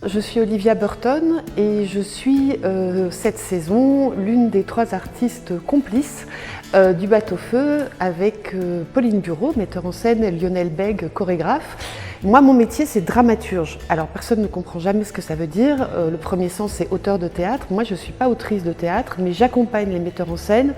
je suis Olivia Burton et je suis cette saison l'une des 3 artistes complices du Bateau-Feu avec Pauline Bureau, metteur en scène, et Lionel Bègue, chorégraphe. Moi, mon métier, c'est dramaturge. Alors, personne ne comprend jamais ce que ça veut dire. Le premier sens, c'est auteur de théâtre. Moi, je ne suis pas autrice de théâtre, mais j'accompagne les metteurs en scène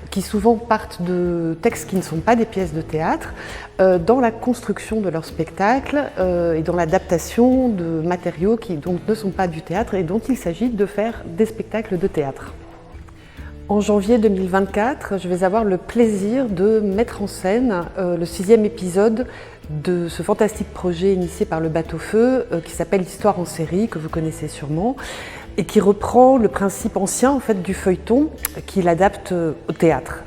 qui souvent partent de textes qui ne sont pas des pièces de théâtre, dans la construction de leur spectacle et dans l'adaptation de matériaux qui donc ne sont pas du théâtre et dont il s'agit de faire des spectacles de théâtre. En janvier 2024, je vais avoir le plaisir de mettre en scène le 6e épisode de ce fantastique projet initié par le Bateau-Feu qui s'appelle Histoire en série, que vous connaissez sûrement, et qui reprend le principe ancien en fait, du feuilleton qu'il adapte au théâtre.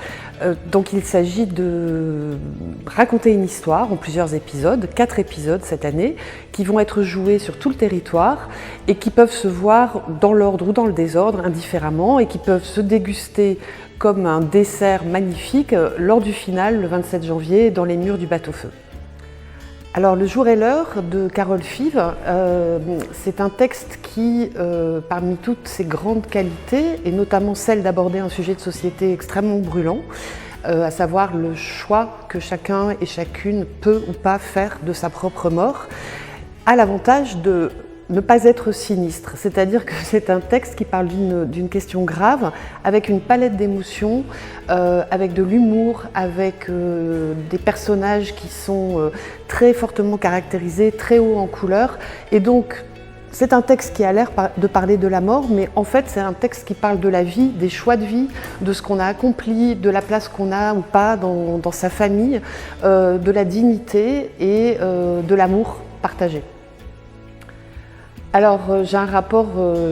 Donc il s'agit de raconter une histoire en plusieurs épisodes, 4 épisodes cette année, qui vont être joués sur tout le territoire et qui peuvent se voir dans l'ordre ou dans le désordre, indifféremment, et qui peuvent se déguster comme un dessert magnifique lors du final, le 27 janvier, dans les murs du Bateau-Feu. Alors, Le jour et l'heure de Carole Fives, c'est un texte qui, parmi toutes ses grandes qualités, et notamment celle d'aborder un sujet de société extrêmement brûlant, à savoir le choix que chacun et chacune peut ou pas faire de sa propre mort, a l'avantage de ne pas être sinistre, c'est-à-dire que c'est un texte qui parle d'une question grave, avec une palette d'émotions, avec de l'humour, avec des personnages qui sont très fortement caractérisés, très hauts en couleur, et donc c'est un texte qui a l'air de parler de la mort, mais en fait c'est un texte qui parle de la vie, des choix de vie, de ce qu'on a accompli, de la place qu'on a ou pas dans sa famille, de la dignité et de l'amour partagé. Alors j'ai un rapport,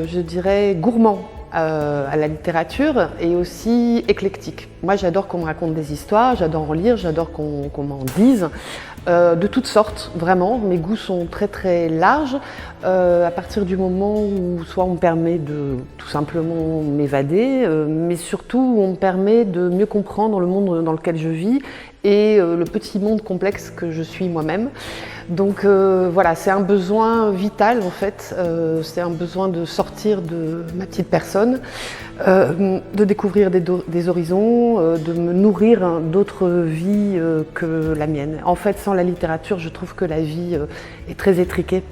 je dirais, gourmand à la littérature et aussi éclectique. Moi j'adore qu'on me raconte des histoires, j'adore en lire, j'adore qu'on m'en dise, de toutes sortes, vraiment. Mes goûts sont très très larges, à partir du moment où soit on me permet de tout simplement m'évader, mais surtout où on me permet de mieux comprendre le monde dans lequel je vis et le petit monde complexe que je suis moi-même. Donc voilà, c'est un besoin vital en fait, c'est un besoin de sortir de ma petite personne, de découvrir des horizons, de me nourrir d'autres vies que la mienne. En fait, sans la littérature, je trouve que la vie est très étriquée.